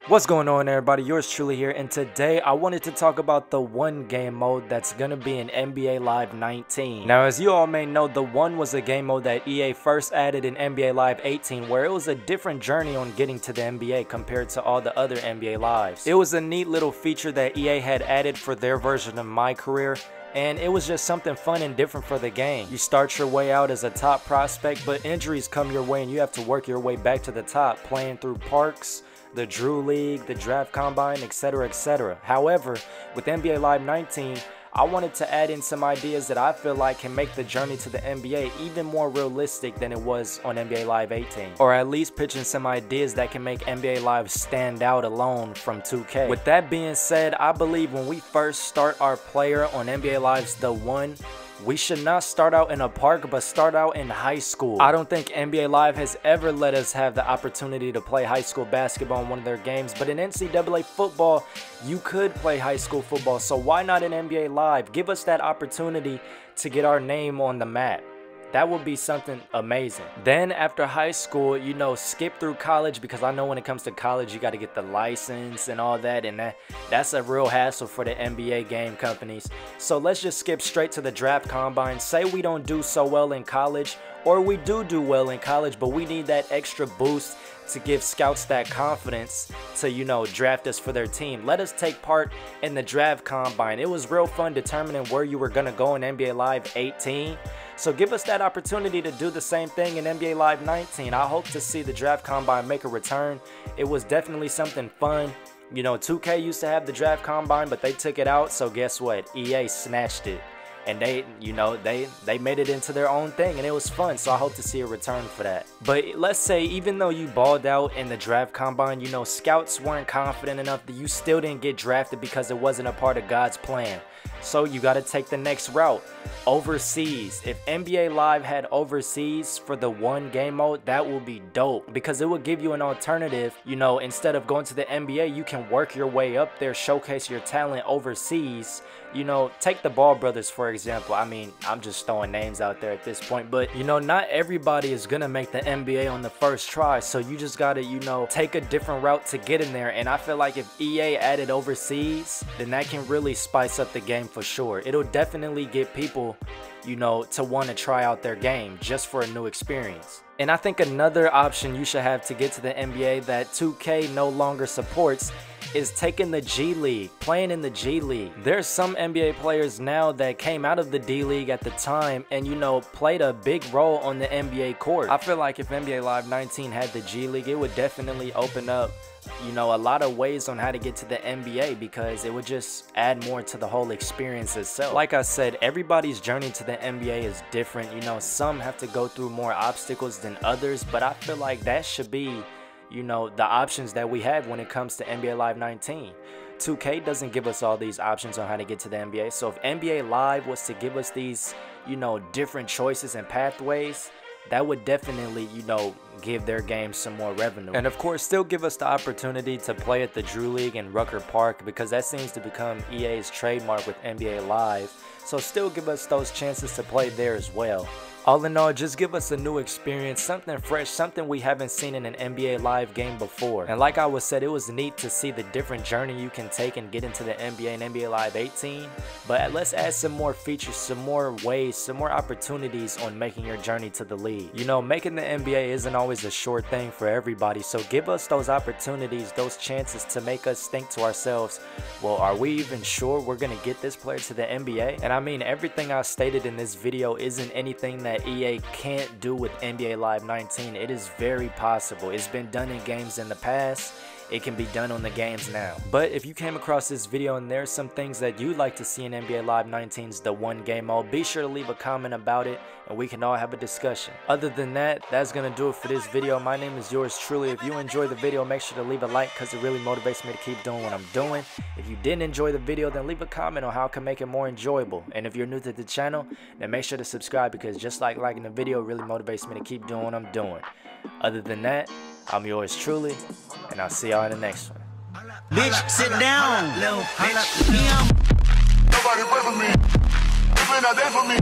What's going on, everybody? Yours truly here, and today I wanted to talk about the one game mode that's gonna be in NBA Live 19. Now, as you all may know, the one was a game mode that EA first added in NBA Live 18, where it was a different journey on getting to the NBA compared to all the other NBA Lives. It was a neat little feature that EA had added for their version of My Career, and it was just something fun and different for the game. You start your way out as a top prospect, but injuries come your way and you have to work your way back to the top, playing through parks, the Drew League, the Draft Combine, etc, etc. However, with NBA Live 19, I wanted to add in some ideas that I feel like can make the journey to the NBA even more realistic than it was on NBA Live 18. Or at least pitching some ideas that can make NBA Live stand out alone from 2K. With that being said, I believe when we first start our player on NBA Live's The One, we should not start out in a park, but start out in high school. I don't think NBA Live has ever let us have the opportunity to play high school basketball in one of their games, but in NCAA football, you could play high school football, so why not in NBA Live? Give us that opportunity to get our name on the map. That would be something amazing. Then after high school, you know, skip through college, because I know when it comes to college, you got to get the license and all that, and that's a real hassle for the NBA game companies. So let's just skip straight to the Draft Combine. Say we don't do so well in college, or we do well in college, but we need that extra boost to give scouts that confidence to, you know, draft us for their team. Let us take part in the Draft Combine. It was real fun determining where you were going to go in NBA Live 18. So give us that opportunity to do the same thing in NBA Live 19. I hope to see the Draft Combine make a return. It was definitely something fun. You know, 2K used to have the Draft Combine, but they took it out. So guess what? EA snatched it. And they, you know, they made it into their own thing, and it was fun. So I hope to see a return for that. But let's say even though you balled out in the Draft Combine, you know, scouts weren't confident enough that you still didn't get drafted because it wasn't a part of God's plan. So you got to take the next route. Overseas. If NBA Live had overseas for the one game mode, that would be dope, because it would give you an alternative. You know, instead of going to the NBA, you can work your way up there, showcase your talent overseas. You know, take the Ball brothers for example. I mean, I'm just throwing names out there at this point, but you know, not everybody is gonna make the NBA on the first try, so you just gotta, you know, take a different route to get in there. And I feel like if EA added overseas, then that can really spice up the game for sure. It'll definitely get people, you know, to want to try out their game just for a new experience. And I think another option you should have to get to the NBA that 2K no longer supports is taking the G League, playing in the G League. There's some NBA players now that came out of the D League at the time and, you know, played a big role on the NBA court. I feel like if NBA Live 19 had the G League, it would definitely open up, you know, a lot of ways on how to get to the NBA, because it would just add more to the whole experience itself. Like I said, everybody's journey to the NBA is different. You know, some have to go through more obstacles than others, but I feel like that should be, you know, the options that we have when it comes to NBA Live 19. 2K doesn't give us all these options on how to get to the NBA. So if NBA Live was to give us these, you know, different choices and pathways, that would definitely, you know, give their game some more revenue. And of course, still give us the opportunity to play at the Drew League and Rucker Park, because that seems to become EA's trademark with NBA Live. So still give us those chances to play there as well. All in all, just give us a new experience, something fresh, something we haven't seen in an NBA Live game before. And like I was said, it was neat to see the different journey you can take and get into the NBA and NBA Live 18. But let's add some more features, some more ways, some more opportunities on making your journey to the league. You know, making the NBA isn't always a sure thing for everybody, so give us those opportunities, those chances to make us think to ourselves, well, are we even sure we're going to get this player to the NBA? And I mean, everything I stated in this video isn't anything that EA can't do with NBA Live 19. It is very possible. It's been done in games in the past. It can be done on the games now. But if you came across this video and there's some things that you'd like to see in NBA Live 19's The One game mode, be sure to leave a comment about it and we can all have a discussion. Other than that, that's gonna do it for this video. My name is yours truly. If you enjoyed the video, make sure to leave a like, because it really motivates me to keep doing what I'm doing. If you didn't enjoy the video, then leave a comment on how I can make it more enjoyable. And if you're new to the channel, then make sure to subscribe, because just like liking the video really motivates me to keep doing what I'm doing. Other than that, I'm yours truly, and I'll see y'all in the next one. Bitch, sit down. Nobody pray for me. You're not there for me.